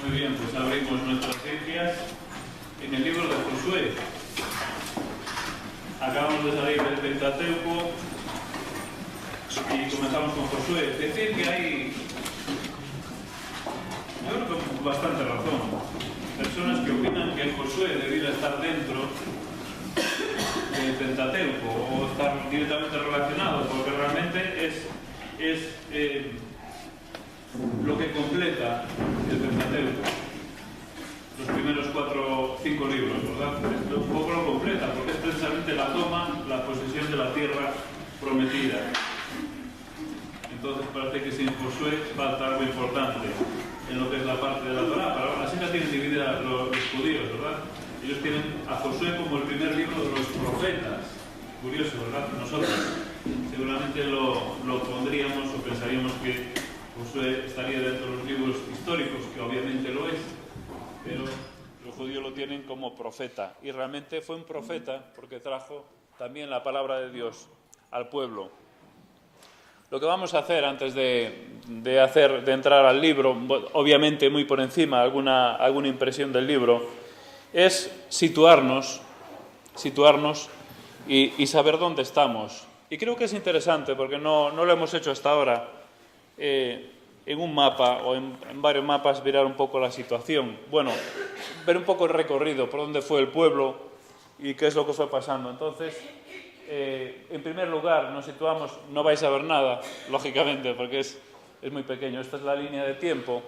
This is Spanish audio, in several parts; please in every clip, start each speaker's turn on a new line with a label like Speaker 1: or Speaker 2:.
Speaker 1: Muy bien, pues abrimos nuestras Biblias en el libro de Josué. Acabamos de salir del Pentateuco y comenzamos con Josué. Es decir, que hay, yo creo que con bastante razón, personas que opinan que Josué debiera estar dentro del Pentateuco o estar directamente relacionado, porque realmente es lo que completa el Pentateuco. Los primeros 4 o 5 libros, ¿verdad? Esto un poco lo completa, porque es precisamente la toma, la posesión de la tierra prometida. Entonces parece que sin Josué falta algo importante en lo que es la parte de la Torá, pero así la tienen dividida los judíos, ¿verdad? Ellos tienen a Josué como el primer libro de los profetas. Curioso, ¿verdad? Nosotros seguramente lo pondríamos o pensaríamos que Josué estaría dentro de los libros históricos, que obviamente lo es, pero los judíos lo tienen como profeta. Y realmente fue un profeta porque trajo también la palabra de Dios al pueblo. Lo que vamos a hacer antes de entrar al libro, obviamente muy por encima, alguna impresión del libro, es situarnos y saber dónde estamos. Y creo que es interesante porque no lo hemos hecho hasta ahora. En un mapa o en varios mapas mirar un poco la situación. Bueno, ver un poco el recorrido, por dónde fue el pueblo y qué es lo que fue pasando. Entonces, en primer lugar, nos situamos, no vais a ver nada, lógicamente, porque es muy pequeño. Esta es la línea de tiempo.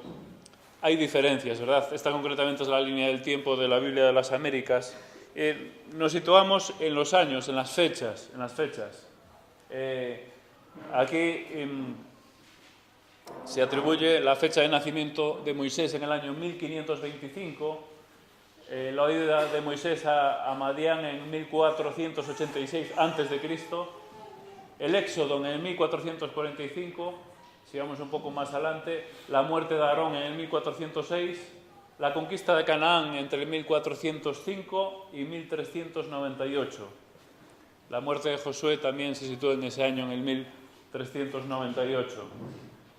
Speaker 1: Hay diferencias, ¿verdad? Esta concretamente es la línea del tiempo de la Biblia de las Américas. Nos situamos en los años, en las fechas. Aquí se atribuye la fecha de nacimiento de Moisés en el año 1525, la huida de Moisés a Madián en 1486 a.C., el éxodo en el 1445, si vamos un poco más adelante, la muerte de Aarón en el 1406, la conquista de Canaán entre el 1405 y 1398. La muerte de Josué también se sitúa en ese año, en el 1398.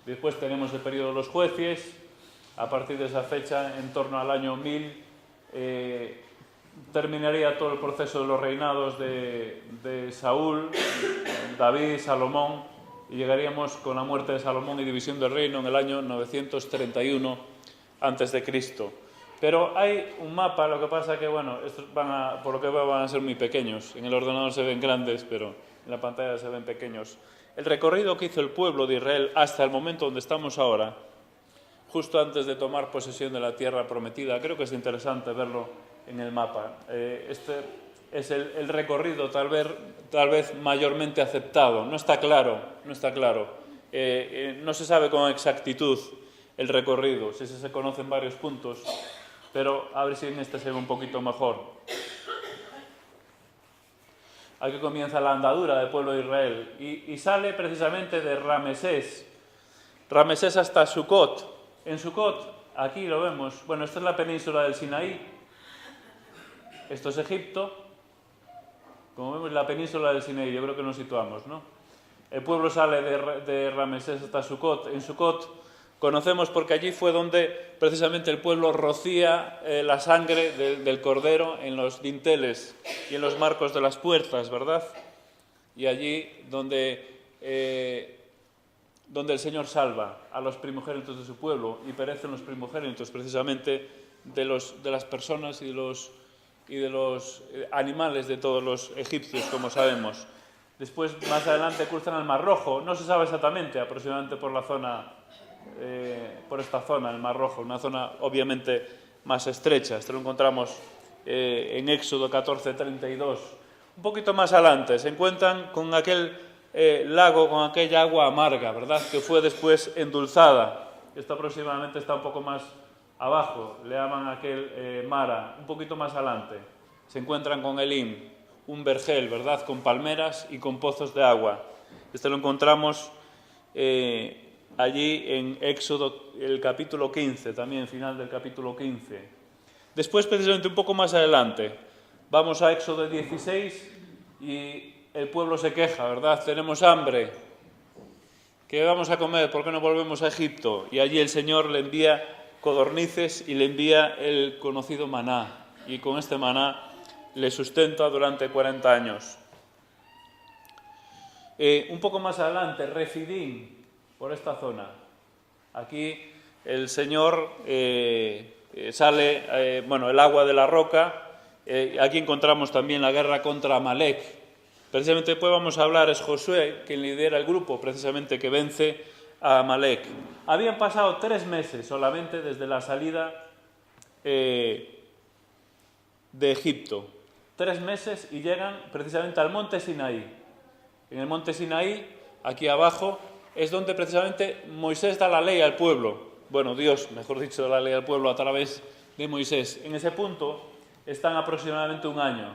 Speaker 1: Después tenemos el periodo de los jueces. A partir de esa fecha, en torno al año 1000, terminaría todo el proceso de los reinados de Saúl, David, Salomón, y llegaríamos con la muerte de Salomón y división del reino en el año 931 a.C. Pero hay un mapa, lo que pasa que, bueno, estos por lo que veo van a ser muy pequeños. En el ordenador se ven grandes, pero en la pantalla se ven pequeños. El recorrido que hizo el pueblo de Israel hasta el momento donde estamos ahora, justo antes de tomar posesión de la tierra prometida, creo que es interesante verlo en el mapa. Este es el recorrido tal vez mayormente aceptado. No está claro. No se sabe con exactitud el recorrido, si se conocen varios puntos, pero a ver si en este se ve un poquito mejor. Aquí comienza la andadura del pueblo de Israel y sale precisamente de Ramesés hasta Sucot. En Sucot, aquí lo vemos, bueno, esta es la península del Sinaí, esto es Egipto, como vemos la península del Sinaí, yo creo que nos situamos, ¿no? El pueblo sale de Ramesés hasta Sucot. En Sucot conocemos porque allí fue donde precisamente el pueblo rocía la sangre del cordero en los dinteles y en los marcos de las puertas, ¿verdad? Y allí donde el Señor salva a los primogénitos de su pueblo, y perecen los primogénitos precisamente de las personas y de los animales de todos los egipcios, como sabemos. Después, más adelante, cruzan el Mar Rojo. No se sabe exactamente, aproximadamente por esta zona, el Mar Rojo, una zona obviamente más estrecha. Esto lo encontramos en Éxodo 14:32. Un poquito más adelante se encuentran con aquel lago, con aquella agua amarga, ¿verdad?, que fue después endulzada. Esto aproximadamente está un poco más abajo, le llaman aquel Mara. Un poquito más adelante se encuentran con Elim, un vergel, ¿verdad?, con palmeras y con pozos de agua. Esto lo encontramos allí en Éxodo, el capítulo 15, también final del capítulo 15. Después, precisamente un poco más adelante, vamos a Éxodo 16 y el pueblo se queja, ¿verdad? Tenemos hambre. ¿Qué vamos a comer? ¿Por qué no volvemos a Egipto? Y allí el Señor le envía codornices y le envía el conocido maná. Y con este maná le sustenta durante 40 años. Un poco más adelante, Refidín, por esta zona. Aquí el Señor sale, el agua de la roca. Aquí encontramos también la guerra contra Amalek. Precisamente después vamos a hablar, es Josué quien lidera el grupo, precisamente que vence a Amalek. Habían pasado 3 meses solamente desde la salida de Egipto. 3 meses y llegan precisamente al monte Sinaí. En el monte Sinaí, aquí abajo, es donde precisamente Moisés da la ley al pueblo. Bueno, Dios, mejor dicho, da la ley al pueblo a través de Moisés. En ese punto están aproximadamente 1 año.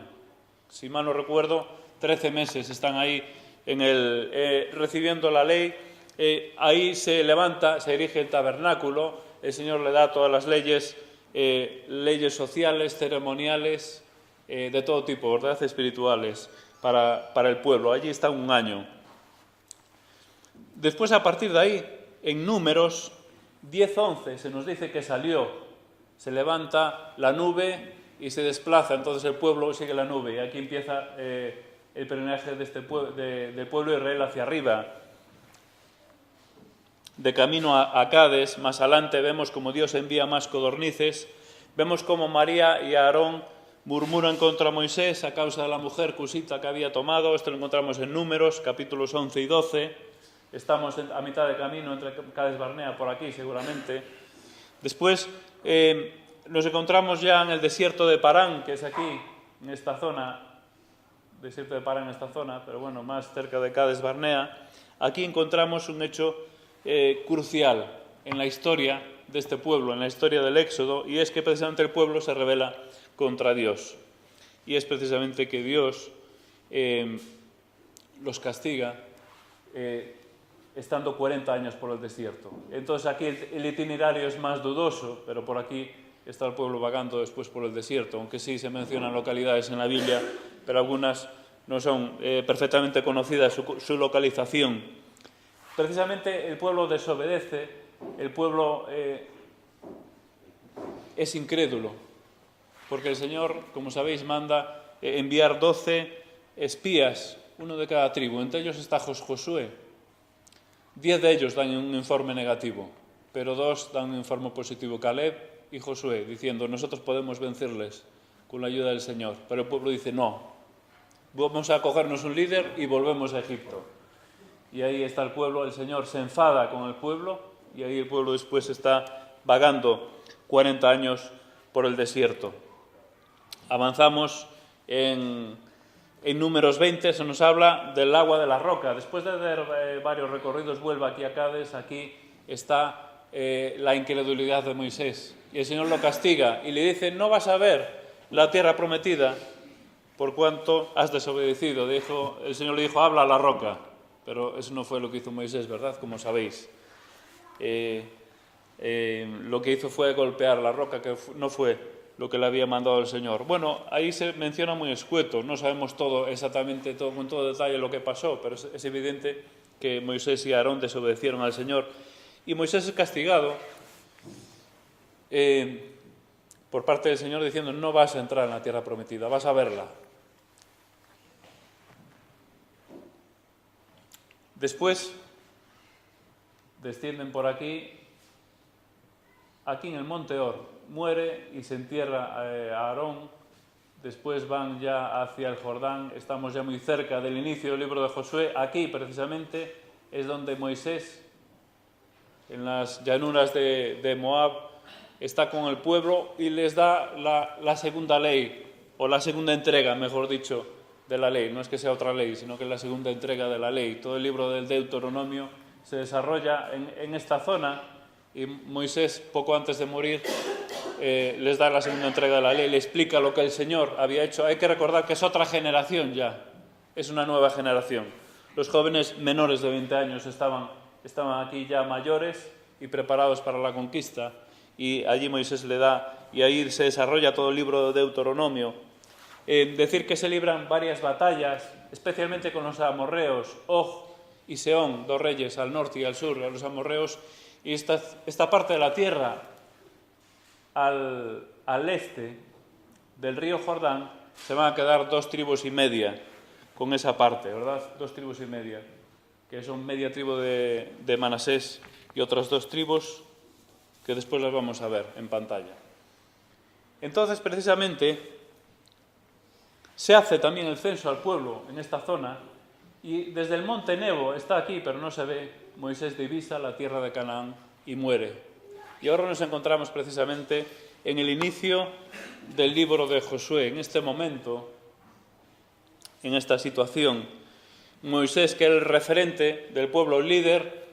Speaker 1: Si mal no recuerdo, 13 meses están ahí recibiendo la ley. Ahí se levanta, se erige el tabernáculo. El Señor le da todas las leyes, leyes sociales, ceremoniales, de todo tipo, ¿verdad? Espirituales para el pueblo. Allí está 1 año. Después, a partir de ahí, en Números 10:11 se nos dice que salió, se levanta la nube y se desplaza, entonces el pueblo sigue la nube. Y aquí empieza el peregrinaje del pueblo de Israel hacia arriba. De camino a Cades, más adelante vemos como Dios envía más codornices, vemos como María y Aarón murmuran contra Moisés a causa de la mujer cusita que había tomado. Esto lo encontramos en Números, capítulos 11 y 12. Estamos a mitad de camino entre Cades Barnea, por aquí seguramente. Después nos encontramos ya en el desierto de Parán, que es aquí, en esta zona, desierto de Parán en esta zona, pero bueno, más cerca de Cades Barnea. Aquí encontramos un hecho crucial en la historia de este pueblo, en la historia del Éxodo, y es que precisamente el pueblo se rebela contra Dios. Y es precisamente que Dios los castiga estando 40 años por el desierto. Entonces aquí el itinerario es más dudoso, pero por aquí está el pueblo vagando después por el desierto, aunque sí se mencionan localidades en la Biblia, pero algunas no son perfectamente conocidas su localización. Precisamente el pueblo desobedece, el pueblo es incrédulo, porque el Señor, como sabéis, manda enviar 12 espías, uno de cada tribu. Entre ellos está Josué. 10 de ellos dan un informe negativo, pero 2 dan un informe positivo, Caleb y Josué, diciendo: nosotros podemos vencerles con la ayuda del Señor. Pero el pueblo dice: no, vamos a cogernos un líder y volvemos a Egipto. Y ahí está el pueblo, el Señor se enfada con el pueblo, y ahí el pueblo después está vagando 40 años por el desierto. Avanzamos en Números 20, se nos habla del agua de la roca. Después de hacer varios recorridos, vuelve aquí a Cades. Aquí está la incredulidad de Moisés. Y el Señor lo castiga y le dice: no vas a ver la tierra prometida por cuanto has desobedecido. El Señor le dijo: habla a la roca. Pero eso no fue lo que hizo Moisés, ¿verdad? Como sabéis. Lo que hizo fue golpear la roca, que no fue lo que le había mandado el Señor. Bueno, ahí se menciona muy escueto, no sabemos todo exactamente, con todo detalle lo que pasó, pero es evidente que Moisés y Aarón desobedecieron al Señor. Y Moisés es castigado por parte del Señor diciendo: no vas a entrar en la tierra prometida, vas a verla. Después descienden por aquí en el monte Or, muere y se entierra a Aarón. Después van ya hacia el Jordán, estamos ya muy cerca del inicio del libro de Josué. Aquí precisamente es donde Moisés, en las llanuras de Moab, está con el pueblo y les da la segunda ley, o la segunda entrega, mejor dicho, de la ley. No es que sea otra ley, sino que es la segunda entrega de la ley. Todo el libro del Deuteronomio se desarrolla en esta zona, y Moisés, poco antes de morir, les da la segunda entrega de la ley, le explica lo que el Señor había hecho. Hay que recordar que es otra generación ya, es una nueva generación. Los jóvenes menores de 20 años estaban aquí ya mayores y preparados para la conquista, y allí Moisés le da, y ahí se desarrolla todo el libro de Deuteronomio. Decir que se libran varias batallas, especialmente con los amorreos, Og y Sehón, 2 reyes al norte y al sur, a los amorreos, y esta parte de la tierra al este del río Jordán se van a quedar 2 tribus y media con esa parte, ¿verdad? 2 tribus y media, que son media tribu de Manasés y otras 2 tribus que después las vamos a ver en pantalla. Entonces, precisamente, se hace también el censo al pueblo en esta zona y desde el monte Nebo, está aquí pero no se ve, Moisés divisa la tierra de Canaán y muere. Y ahora nos encontramos precisamente en el inicio del libro de Josué, en este momento, en esta situación. Moisés, que era el referente del pueblo, líder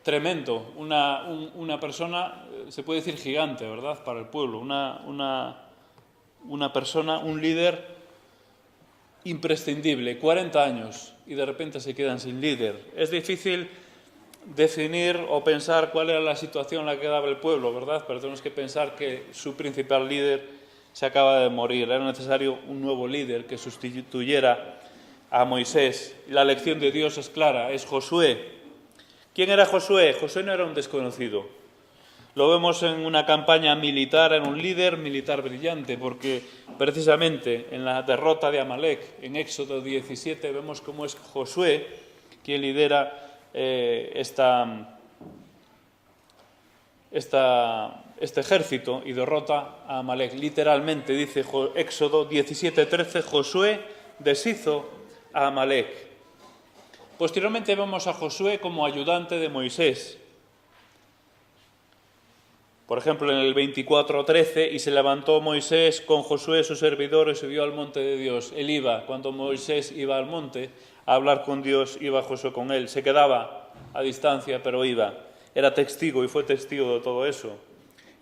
Speaker 1: tremendo, una persona, se puede decir gigante, ¿verdad?, para el pueblo, una persona, un líder imprescindible, 40 años, y de repente se quedan sin líder. Es difícil definir o pensar cuál era la situación en la que quedaba el pueblo, ¿verdad? Pero tenemos que pensar que su principal líder se acaba de morir. Era necesario un nuevo líder que sustituyera a Moisés. La elección de Dios es clara, es Josué. ¿Quién era Josué? Josué no era un desconocido. Lo vemos en una campaña militar, en un líder militar brillante, porque precisamente en la derrota de Amalek, en Éxodo 17, vemos cómo es Josué quien lidera este ejército y derrota a Amalek. Literalmente dice Éxodo 17:13, Josué deshizo a Amalek. Posteriormente vemos a Josué como ayudante de Moisés. Por ejemplo, en el 24:13, y se levantó Moisés con Josué, su servidor, y subió al monte de Dios. Él iba, cuando Moisés iba al monte a hablar con Dios, iba Josué con él. Se quedaba a distancia, pero iba. Era testigo y fue testigo de todo eso.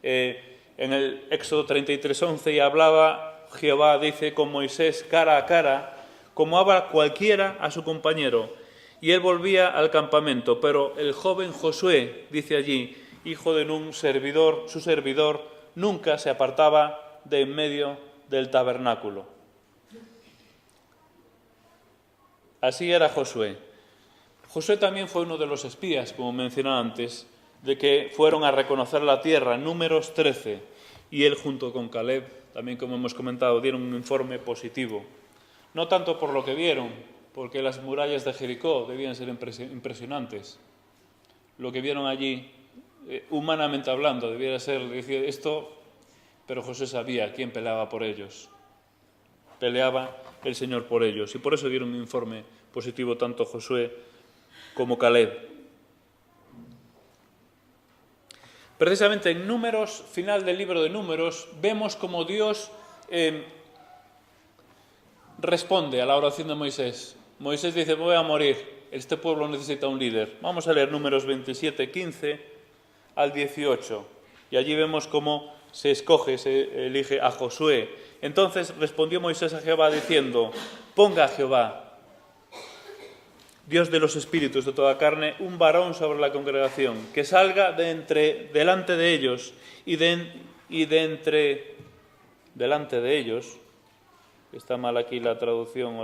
Speaker 1: En el Éxodo 33:11, y hablaba Jehová, dice, con Moisés cara a cara, como habla cualquiera a su compañero. Y él volvía al campamento, pero el joven Josué, dice allí, hijo de Nun, su servidor, nunca se apartaba de en medio del tabernáculo. Así era Josué. Josué también fue uno de los espías, como mencioné antes, de que fueron a reconocer la tierra, Números 13, y él junto con Caleb, también como hemos comentado, dieron un informe positivo. No tanto por lo que vieron, porque las murallas de Jericó debían ser impresionantes. Lo que vieron allí, humanamente hablando, debiera ser decir esto, pero Josué sabía quién peleaba por ellos. Peleaba el Señor por ellos, y por eso dieron un informe positivo tanto Josué como Caleb. Precisamente en Números, final del libro de Números, vemos cómo Dios responde a la oración de Moisés. Moisés dice, voy a morir, este pueblo necesita un líder. Vamos a leer Números 27:15 al 18, y allí vemos cómo se elige a Josué. Entonces respondió Moisés a Jehová diciendo, ponga a Jehová, Dios de los espíritus de toda carne, un varón sobre la congregación, que salga delante de ellos delante de ellos, está mal aquí la traducción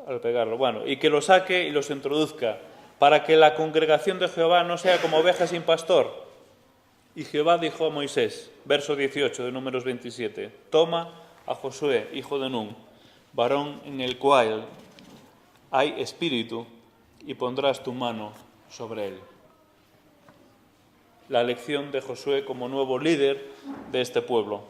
Speaker 1: al pegarlo, bueno, y que los saque y los introduzca, para que la congregación de Jehová no sea como oveja sin pastor. Y Jehová dijo a Moisés, verso 18 de Números 27, toma a Josué, hijo de Nun, varón en el cual hay espíritu, y pondrás tu mano sobre él. La elección de Josué como nuevo líder de este pueblo.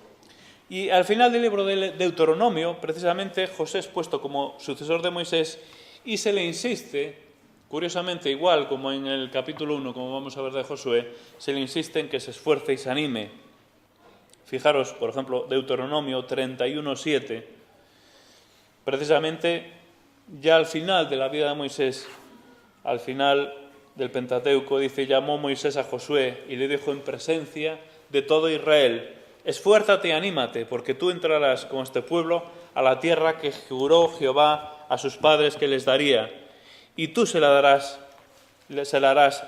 Speaker 1: Y al final del libro de Deuteronomio, precisamente, José es puesto como sucesor de Moisés y se le insiste, curiosamente igual como en el capítulo 1, como vamos a ver de Josué, se le insiste en que se esfuerce y se anime. Fijaros, por ejemplo, Deuteronomio 31:7, precisamente ya al final de la vida de Moisés, al final del Pentateuco, dice, llamó Moisés a Josué y le dijo en presencia de todo Israel, esfuérzate y anímate, porque tú entrarás con este pueblo a la tierra que juró Jehová a sus padres que les daría, y tú se la harás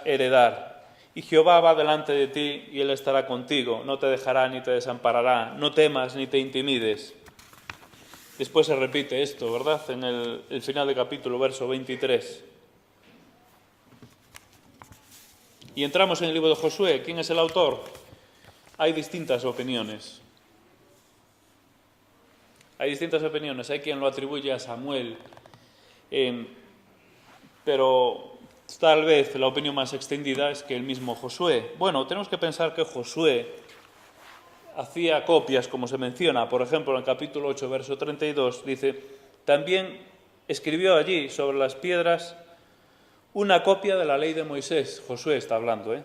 Speaker 1: heredar. Y Jehová va delante de ti y él estará contigo, no te dejará ni te desamparará, no temas ni te intimides. Después se repite esto, ¿verdad? En el final del capítulo, verso 23. Y entramos en el libro de Josué. ¿Quién es el autor? hay distintas opiniones. Hay quien lo atribuye a Samuel, pero tal vez la opinión más extendida es que el mismo Josué. Bueno, tenemos que pensar que Josué hacía copias, como se menciona, por ejemplo, en el capítulo 8, verso 32, dice, también escribió allí sobre las piedras una copia de la ley de Moisés, Josué está hablando,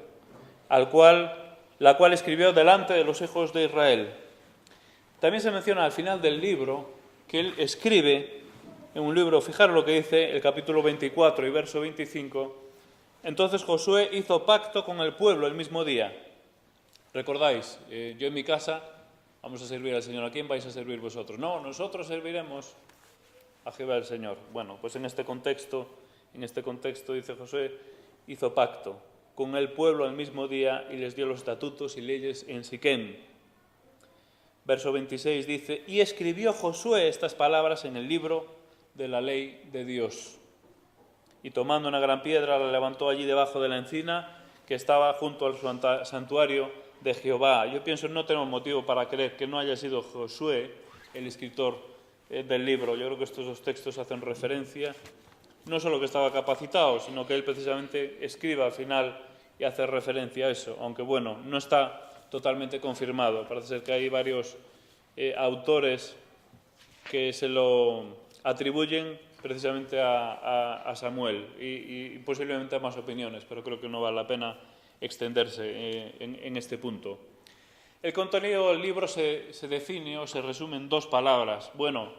Speaker 1: la cual escribió delante de los hijos de Israel. También se menciona al final del libro que él escribe en un libro, fijaros lo que dice el capítulo 24 y verso 25, entonces Josué hizo pacto con el pueblo el mismo día. ¿Recordáis? Yo en mi casa vamos a servir al Señor. ¿A quién vais a servir vosotros? No, nosotros serviremos a Jehová el Señor. Bueno, pues en este contexto dice Josué, hizo pacto con el pueblo el mismo día y les dio los estatutos y leyes en Siquem. Verso 26 dice, y escribió Josué estas palabras en el libro de la ley de Dios. Y tomando una gran piedra la levantó allí debajo de la encina que estaba junto al santuario de Jehová. Yo pienso, no tenemos motivo para creer que no haya sido Josué el escritor del libro. Yo creo que estos dos textos hacen referencia, no solo que estaba capacitado, sino que él precisamente escribe al final y hace referencia a eso, aunque bueno, no está totalmente confirmado. Parece ser que hay varios autores que se lo atribuyen precisamente a Samuel y posiblemente a más opiniones, pero creo que no vale la pena extenderse en este punto. El contenido del libro se define o se resume en dos palabras. Bueno,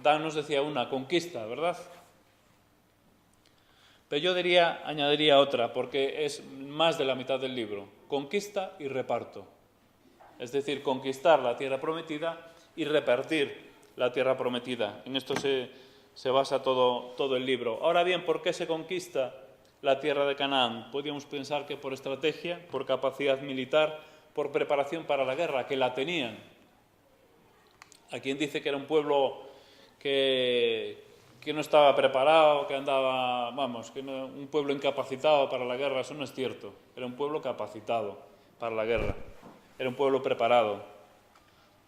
Speaker 1: Dan nos decía una, conquista, ¿verdad? Pero yo añadiría otra, porque es más de la mitad del libro, conquista y reparto. Es decir, conquistar la tierra prometida y repartir la tierra prometida. En esto se basa todo el libro. Ahora bien, ¿por qué se conquista la tierra de Canaán? Podríamos pensar que por estrategia, por capacidad militar, por preparación para la guerra, que la tenían. A quien dice que era un pueblo que no estaba preparado, que andaba, un pueblo incapacitado para la guerra, eso no es cierto. Era un pueblo capacitado para la guerra, era un pueblo preparado.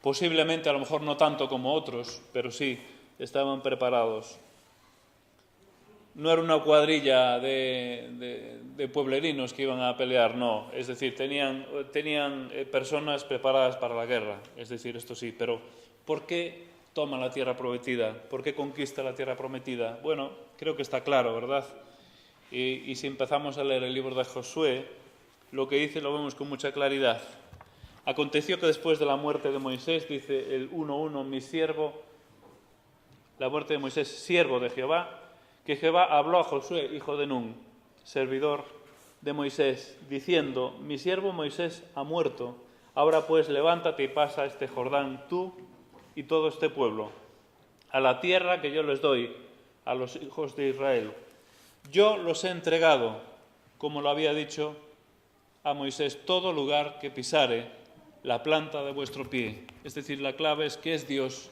Speaker 1: Posiblemente, a lo mejor no tanto como otros, pero sí, estaban preparados. No era una cuadrilla de pueblerinos que iban a pelear, no. Es decir, tenían personas preparadas para la guerra, es decir, esto sí. Pero, ¿por qué toma la tierra prometida? ¿Por qué conquista la tierra prometida? Bueno, creo que está claro, ¿verdad? Y si empezamos a leer el libro de Josué, lo que dice lo vemos con mucha claridad. Aconteció que después de la muerte de Moisés, dice el 1:1, mi siervo, la muerte de Moisés, siervo de Jehová, que Jehová habló a Josué, hijo de Nun, servidor de Moisés, diciendo, mi siervo Moisés ha muerto, ahora pues levántate y pasa este Jordán tú y todo este pueblo, a la tierra que yo les doy a los hijos de Israel. Yo los he entregado, como lo había dicho a Moisés, todo lugar que pisare la planta de vuestro pie. Es decir, la clave es que es Dios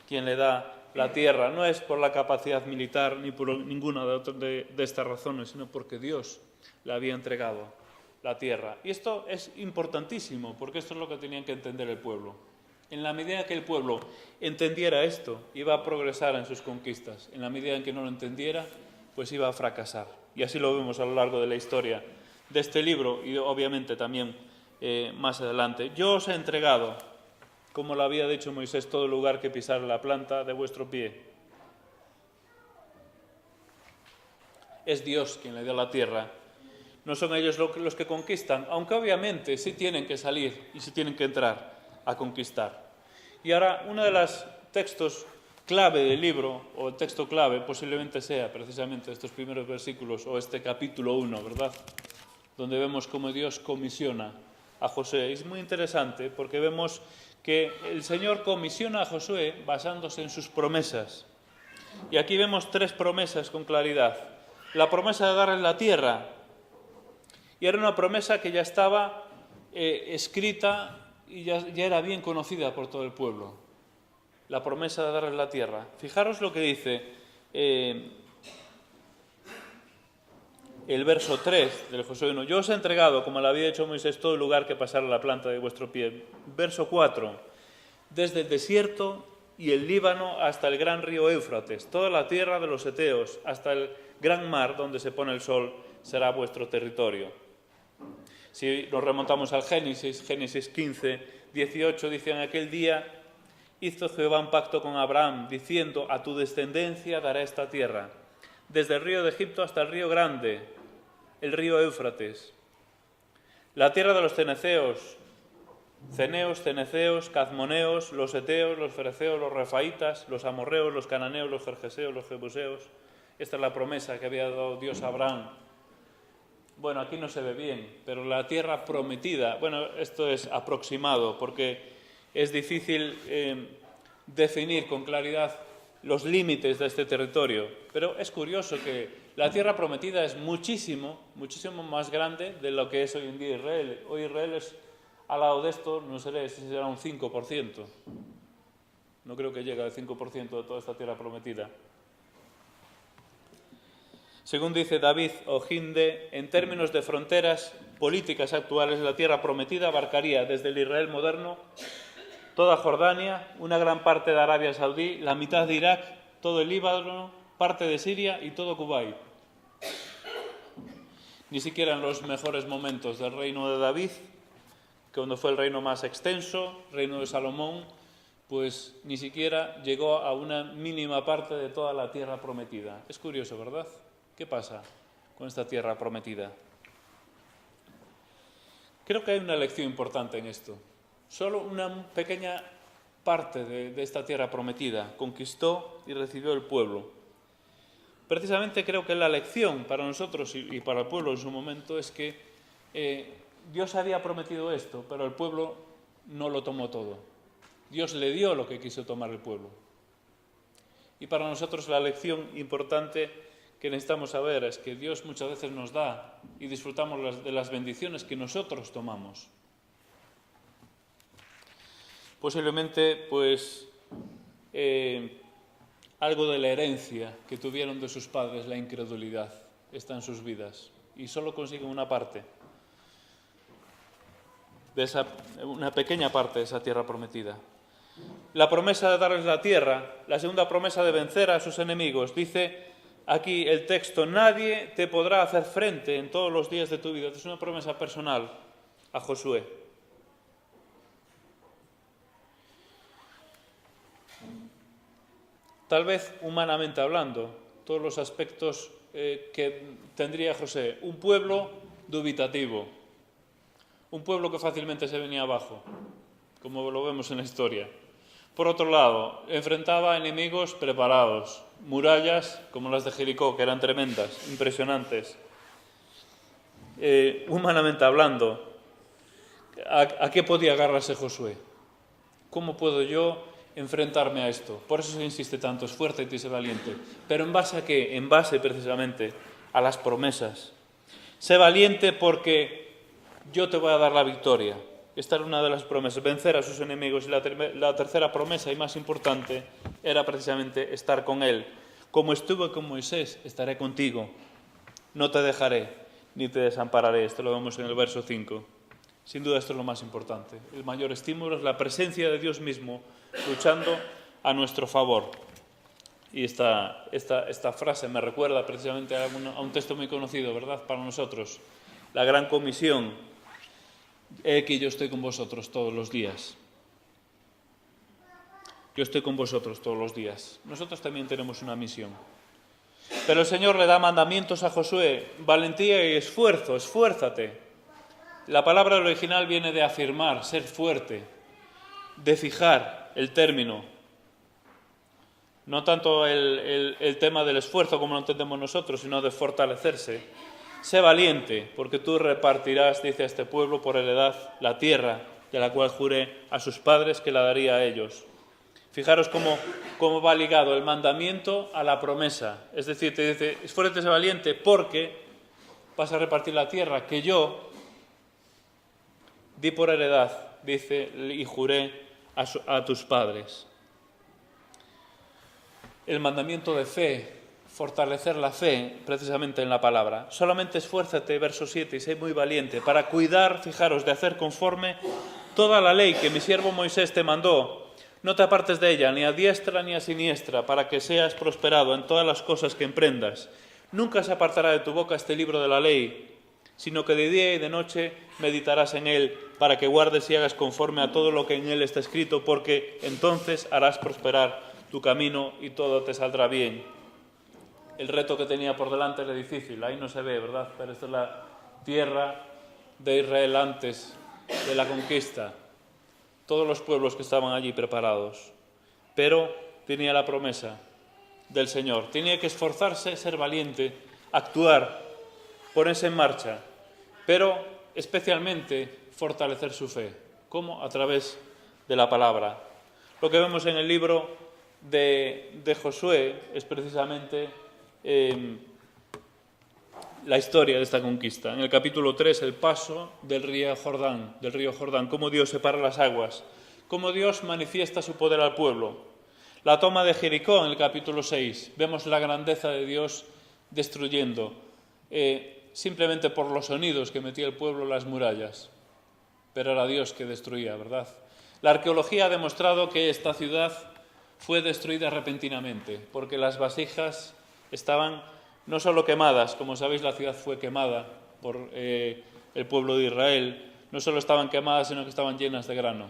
Speaker 1: quien le da la tierra. No es por la capacidad militar ni por ninguna de estas razones, sino porque Dios le había entregado la tierra. Y esto es importantísimo, porque esto es lo que tenían que entender el pueblo. En la medida que el pueblo entendiera esto, iba a progresar en sus conquistas. En la medida en que no lo entendiera, pues iba a fracasar. Y así lo vemos a lo largo de la historia de este libro y obviamente también más adelante. Yo os he entregado, como lo había dicho Moisés, todo lugar que pisar la planta de vuestro pie. Es Dios quien le dio la tierra. No son ellos los que conquistan, aunque obviamente sí tienen que salir y sí tienen que entrar a conquistar. Y ahora, uno de los textos clave del libro, o el texto clave, posiblemente sea precisamente estos primeros versículos, o este capítulo 1, ¿verdad? Donde vemos cómo Dios comisiona a Josué. Es muy interesante porque vemos que el Señor comisiona a Josué basándose en sus promesas. Y aquí vemos tres promesas con claridad. La promesa de darles la tierra, y era una promesa que ya estaba escrita y ya era bien conocida por todo el pueblo. La promesa de darles la tierra. Fijaros lo que dice el verso 3 del Josué 1. Yo os he entregado, como lo había hecho Moisés, todo el lugar que pasara la planta de vuestro pie. Verso 4. Desde el desierto y el Líbano hasta el gran río Éufrates, toda la tierra de los heteos, hasta el gran mar donde se pone el sol, será vuestro territorio. Si nos remontamos al Génesis 15, 18, dice: en aquel día hizo Jehová un pacto con Abraham, diciendo: a tu descendencia dará esta tierra, desde el río de Egipto hasta el río grande, el río Éufrates, la tierra de los ceneos, cazmoneos, los heteos, los fereceos, los refaitas, los amorreos, los cananeos, los gergeseos, los jebuseos. Esta es la promesa que había dado Dios a Abraham. Bueno, aquí no se ve bien, pero la tierra prometida, bueno, esto es aproximado porque es difícil definir con claridad los límites de este territorio, pero es curioso que la tierra prometida es muchísimo más grande de lo que es hoy en día Israel. Hoy Israel es, al lado de esto, no sé si será un 5%. No creo que llegue al 5% de toda esta tierra prometida. Según dice David Ojinde, en términos de fronteras políticas actuales, la tierra prometida abarcaría desde el Israel moderno toda Jordania, una gran parte de Arabia Saudí, la mitad de Irak, todo el Líbano, parte de Siria y todo Kuwait. Ni siquiera en los mejores momentos del reino de David, cuando fue el reino más extenso, reino de Salomón, pues ni siquiera llegó a una mínima parte de toda la tierra prometida. Es curioso, ¿verdad? ¿Qué pasa con esta tierra prometida? Creo que hay una lección importante en esto. Solo una pequeña parte de esta tierra prometida conquistó y recibió el pueblo. Precisamente creo que la lección para nosotros y para el pueblo en su momento es que Dios había prometido esto, pero el pueblo no lo tomó todo. Dios le dio lo que quiso tomar el pueblo. Y para nosotros la lección importante que necesitamos saber es que Dios muchas veces nos da y disfrutamos de las bendiciones que nosotros tomamos. Posiblemente, pues, algo de la herencia que tuvieron de sus padres, la incredulidad, está en sus vidas y solo consiguen una parte, una pequeña parte de esa tierra prometida. La promesa de darles la tierra, la segunda promesa de vencer a sus enemigos, dice aquí el texto: nadie te podrá hacer frente en todos los días de tu vida. Es una promesa personal a Josué. Tal vez humanamente hablando, todos los aspectos que tendría José. Un pueblo dubitativo, un pueblo que fácilmente se venía abajo, como lo vemos en la historia. Por otro lado, enfrentaba a enemigos preparados, murallas como las de Jericó, que eran tremendas, impresionantes. Humanamente hablando, ¿a qué podía agarrarse Josué? ¿Cómo puedo yo enfrentarme a esto? Por eso se insiste tanto: esfuérzate y sé valiente. ¿Pero en base a qué? En base precisamente a las promesas. Sé valiente porque yo te voy a dar la victoria. Esta era una de las promesas, vencer a sus enemigos. Y la tercera promesa, y más importante, era precisamente estar con él. Como estuve con Moisés, estaré contigo. No te dejaré, ni te desampararé. Esto lo vemos en el verso 5. Sin duda esto es lo más importante. El mayor estímulo es la presencia de Dios mismo luchando a nuestro favor. Y esta frase me recuerda precisamente a un texto muy conocido, ¿verdad?, para nosotros. La gran comisión: he aquí yo estoy con vosotros todos los días. Yo estoy con vosotros todos los días. Nosotros también tenemos una misión. Pero el Señor le da mandamientos a Josué: valentía y esfuerzo, esfuérzate. La palabra original viene de afirmar, ser fuerte, de fijar el término. No tanto el tema del esfuerzo como lo entendemos nosotros, sino de fortalecerse. Sé valiente, porque tú repartirás, dice a este pueblo, por heredad la tierra de la cual juré a sus padres que la daría a ellos. Fijaros cómo va ligado el mandamiento a la promesa. Es decir, te dice: esfuérzate, sé valiente, porque vas a repartir la tierra que yo di por heredad, dice, y juré a tus padres. El mandamiento de fe fortalecer la fe precisamente en la palabra. Solamente esfuérzate, verso 7, y sé muy valiente, para cuidar, fijaros, de hacer conforme toda la ley que mi siervo Moisés te mandó. No te apartes de ella, ni a diestra ni a siniestra, para que seas prosperado en todas las cosas que emprendas. Nunca se apartará de tu boca este libro de la ley, sino que de día y de noche meditarás en él, para que guardes y hagas conforme a todo lo que en él está escrito, porque entonces harás prosperar tu camino y todo te saldrá bien. El reto que tenía por delante era difícil, ahí no se ve, ¿verdad? Pero esta es la tierra de Israel antes de la conquista. Todos los pueblos que estaban allí preparados. Pero tenía la promesa del Señor. Tenía que esforzarse, ser valiente, actuar, ponerse en marcha, pero especialmente fortalecer su fe. ¿Cómo? A través de la palabra. Lo que vemos en el libro de Josué es precisamente la historia de esta conquista. En el capítulo 3, el paso del río Jordán, cómo Dios separa las aguas, cómo Dios manifiesta su poder al pueblo. La toma de Jericó en el capítulo 6, vemos la grandeza de Dios destruyendo, simplemente por los sonidos que metía el pueblo en las murallas. Pero era Dios que destruía, ¿verdad? La arqueología ha demostrado que esta ciudad fue destruida repentinamente, porque las vasijas estaban no solo quemadas, como sabéis la ciudad fue quemada por el pueblo de Israel, no solo estaban quemadas, sino que estaban llenas de grano.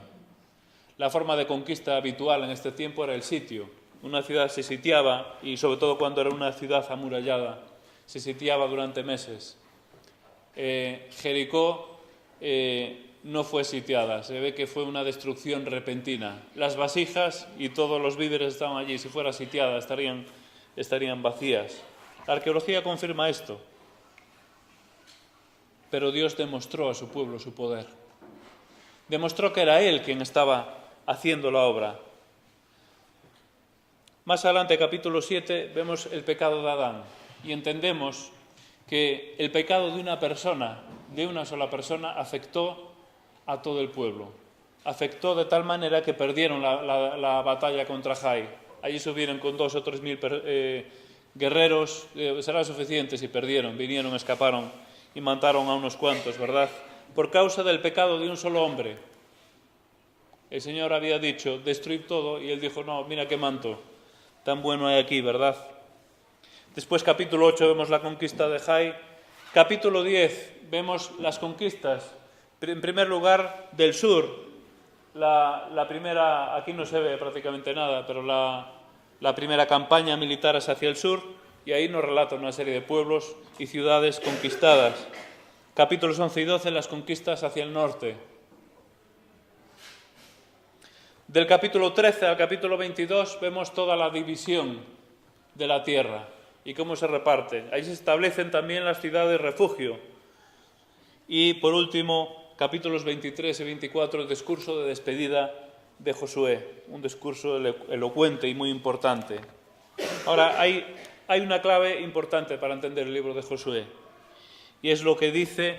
Speaker 1: La forma de conquista habitual en este tiempo era el sitio. Una ciudad se sitiaba, y sobre todo cuando era una ciudad amurallada, se sitiaba durante meses. Jericó no fue sitiada, se ve que fue una destrucción repentina. Las vasijas y todos los víveres estaban allí, si fuera sitiada estarían vacías. La arqueología confirma esto, pero Dios demostró a su pueblo su poder. Demostró que era Él quien estaba haciendo la obra. Más adelante, capítulo 7, vemos el pecado de Adán y entendemos que el pecado de una sola persona, afectó a todo el pueblo. Afectó de tal manera que perdieron la batalla contra Jai. Allí subieron con 2.000 o 3.000 guerreros, serán suficientes, y perdieron, vinieron, escaparon y mataron a unos cuantos, ¿verdad? Por causa del pecado de un solo hombre. El Señor había dicho, destruid todo, y él dijo, no, mira qué manto tan bueno hay aquí, ¿verdad? Después, capítulo 8, vemos la conquista de Jai. Capítulo 10, vemos las conquistas. En primer lugar, del sur. La primera, aquí no se ve prácticamente nada, pero la primera campaña militar es hacia el sur, y ahí nos relata una serie de pueblos y ciudades conquistadas. Capítulos 11 y 12, las conquistas hacia el norte. Del capítulo 13 al capítulo 22 vemos toda la división de la tierra y cómo se reparte. Ahí se establecen también las ciudades de refugio. Y por último, capítulos 23 y 24, el discurso de despedida de Josué, un discurso elocuente y muy importante. Ahora, hay una clave importante para entender el libro de Josué, y es lo que dice,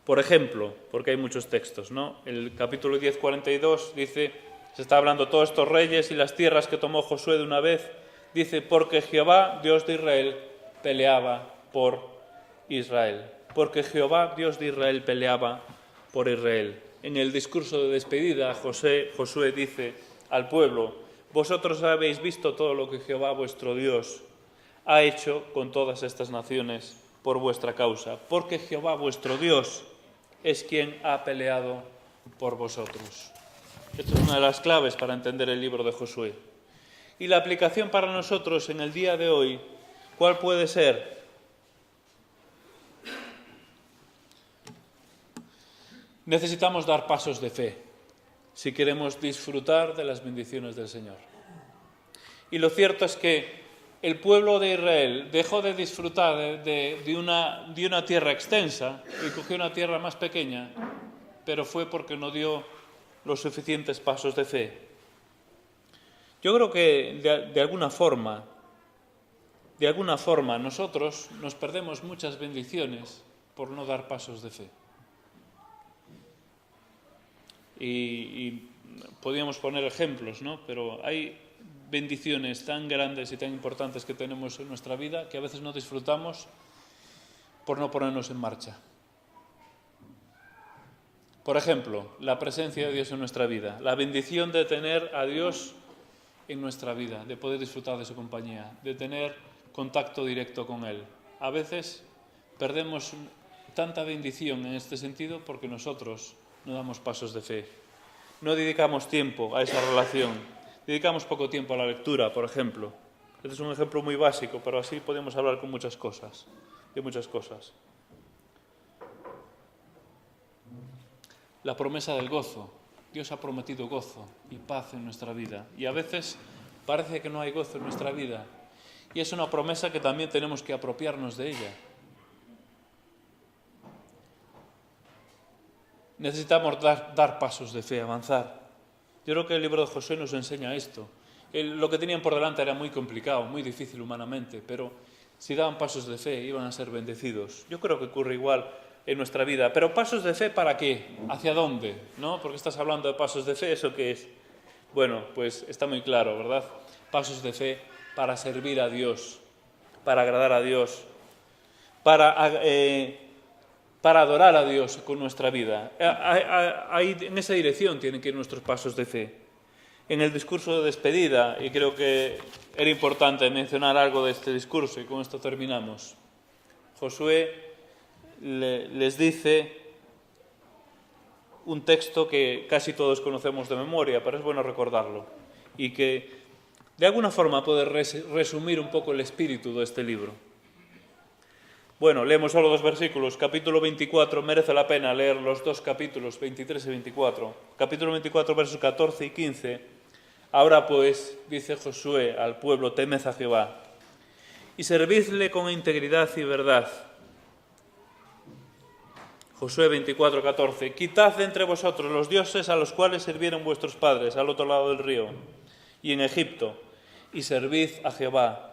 Speaker 1: por ejemplo, porque hay muchos textos, ¿no? El capítulo 10, 42 dice, se está hablando de todos estos reyes y las tierras que tomó Josué de una vez, dice, porque Jehová, Dios de Israel, peleaba por Israel. Porque Jehová, Dios de Israel, peleaba por Israel. En el discurso de despedida, Josué dice al pueblo, vosotros habéis visto todo lo que Jehová, vuestro Dios, ha hecho con todas estas naciones por vuestra causa. Porque Jehová, vuestro Dios, es quien ha peleado por vosotros. Esto es una de las claves para entender el libro de Josué. Y la aplicación para nosotros en el día de hoy, ¿cuál puede ser? Necesitamos dar pasos de fe si queremos disfrutar de las bendiciones del Señor. Y lo cierto es que el pueblo de Israel dejó de disfrutar de una tierra extensa y cogió una tierra más pequeña, pero fue porque no dio los suficientes pasos de fe. Yo creo que de alguna forma nosotros nos perdemos muchas bendiciones por no dar pasos de fe. Y podríamos poner ejemplos, ¿no? Pero hay bendiciones tan grandes y tan importantes que tenemos en nuestra vida que a veces no disfrutamos por no ponernos en marcha. Por ejemplo, la presencia de Dios en nuestra vida, la bendición de tener a Dios en nuestra vida, de poder disfrutar de su compañía, de tener contacto directo con Él. A veces perdemos tanta bendición en este sentido porque nosotros no damos pasos de fe. No dedicamos tiempo a esa relación. Dedicamos poco tiempo a la lectura, por ejemplo. Este es un ejemplo muy básico, pero así podemos hablar con muchas cosas, de muchas cosas. La promesa del gozo. Dios ha prometido gozo y paz en nuestra vida. Y a veces parece que no hay gozo en nuestra vida. Y es una promesa que también tenemos que apropiarnos de ella. Necesitamos dar pasos de fe, avanzar. Yo creo que el libro de Josué nos enseña esto. Lo que tenían por delante era muy complicado, muy difícil humanamente, pero si daban pasos de fe iban a ser bendecidos. Yo creo que ocurre igual en nuestra vida. Pero pasos de fe, ¿para qué? ¿Hacia dónde? ¿No? Porque estás hablando de pasos de fe, ¿eso qué es? Bueno, pues está muy claro, ¿verdad? Pasos de fe para servir a Dios, para agradar a Dios, para adorar a Dios con nuestra vida. En esa dirección tienen que ir nuestros pasos de fe. En el discurso de despedida, y creo que era importante mencionar algo de este discurso, y con esto terminamos, Josué les dice un texto que casi todos conocemos de memoria, pero es bueno recordarlo, y que de alguna forma puede resumir un poco el espíritu de este libro. Bueno, leemos solo 2 versículos. Capítulo 24, merece la pena leer los 2 capítulos, 23 y 24. Capítulo 24, versos 14 y 15. Ahora pues, dice Josué al pueblo, temed a Jehová y servidle con integridad y verdad. Josué 24, 14. Quitad de entre vosotros los dioses a los cuales sirvieron vuestros padres al otro lado del río y en Egipto, y servid a Jehová.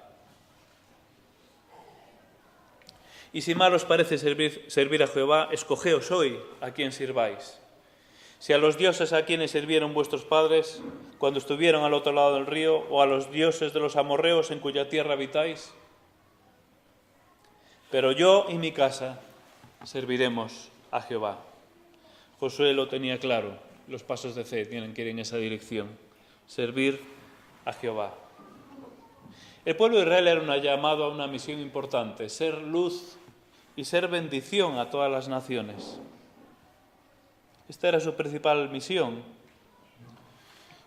Speaker 1: Y si mal os parece servir a Jehová, escogeos hoy a quien sirváis. Si a los dioses a quienes sirvieron vuestros padres cuando estuvieron al otro lado del río, o a los dioses de los amorreos en cuya tierra habitáis. Pero yo y mi casa serviremos a Jehová. Josué lo tenía claro, los pasos de fe tienen que ir en esa dirección, servir a Jehová. El pueblo de Israel era llamado a una misión importante, ser luz y ser bendición a todas las naciones. Esta era su principal misión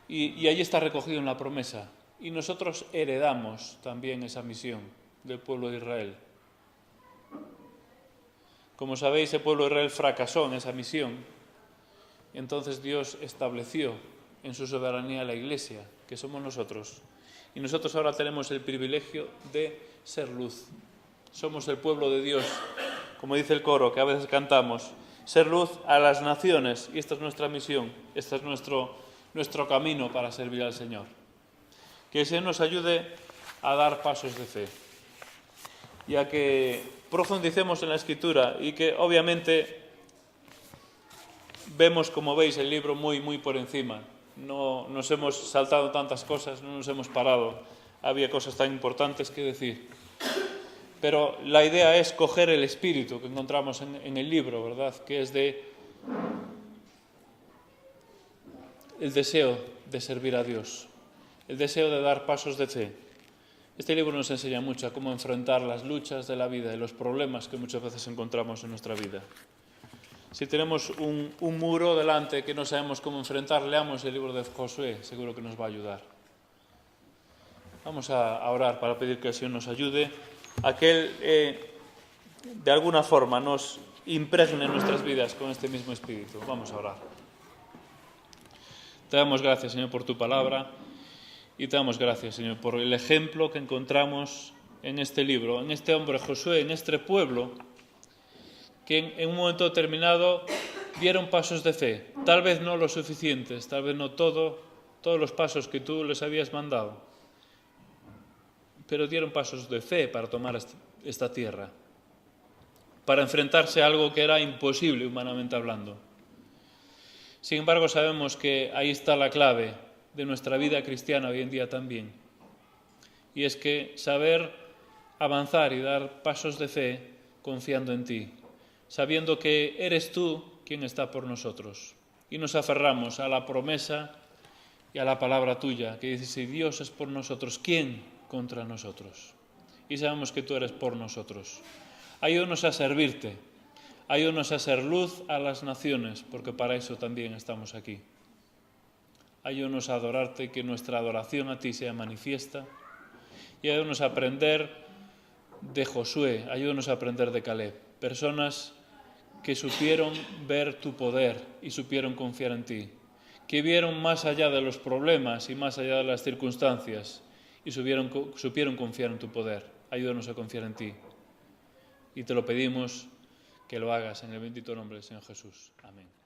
Speaker 1: y allí está recogido en la promesa. Y nosotros heredamos también esa misión del pueblo de Israel. Como sabéis, el pueblo de Israel fracasó en esa misión. Entonces Dios estableció en su soberanía la Iglesia, que somos nosotros. Y nosotros ahora tenemos el privilegio de ser luz. Somos el pueblo de Dios, como dice el coro, que a veces cantamos. Ser luz a las naciones, y esta es nuestra misión, este es nuestro camino para servir al Señor. Que el Señor nos ayude a dar pasos de fe, y a que profundicemos en la Escritura, y que obviamente vemos, como veis, el libro muy, muy por encima. No nos hemos saltado tantas cosas, no nos hemos parado. Había cosas tan importantes que decir. Pero la idea es coger el espíritu que encontramos en el libro, ¿verdad? Que es el deseo de servir a Dios, el deseo de dar pasos de fe. Este libro nos enseña mucho a cómo enfrentar las luchas de la vida y los problemas que muchas veces encontramos en nuestra vida. Si tenemos un muro delante que no sabemos cómo enfrentar, leamos el libro de Josué, seguro que nos va a ayudar. Vamos a orar para pedir que el Señor nos ayude a que Él, de alguna forma, nos impregne nuestras vidas con este mismo espíritu. Vamos a orar. Te damos gracias, Señor, por tu palabra y te damos gracias, Señor, por el ejemplo que encontramos en este libro, en este hombre Josué, en este pueblo, que en un momento determinado dieron pasos de fe, tal vez no los suficientes, tal vez no todos los pasos que tú les habías mandado, pero dieron pasos de fe para tomar esta tierra, para enfrentarse a algo que era imposible humanamente hablando. Sin embargo, sabemos que ahí está la clave, de nuestra vida cristiana hoy en día también. Y es que saber avanzar y dar pasos de fe confiando en ti, sabiendo que eres tú quien está por nosotros. Y nos aferramos a la promesa y a la palabra tuya, que dice, si Dios es por nosotros, ¿quién contra nosotros? Y sabemos que tú eres por nosotros. Ayúdanos a servirte, ayúdanos a ser luz a las naciones, porque para eso también estamos aquí. Ayúdanos a adorarte, que nuestra adoración a ti sea manifiesta, y ayúdanos a aprender de Josué, ayúdanos a aprender de Caleb, personas que supieron ver tu poder y supieron confiar en ti, que vieron más allá de los problemas y más allá de las circunstancias y supieron confiar en tu poder. Ayúdanos a confiar en ti. Y te lo pedimos que lo hagas en el bendito nombre del Señor Jesús. Amén.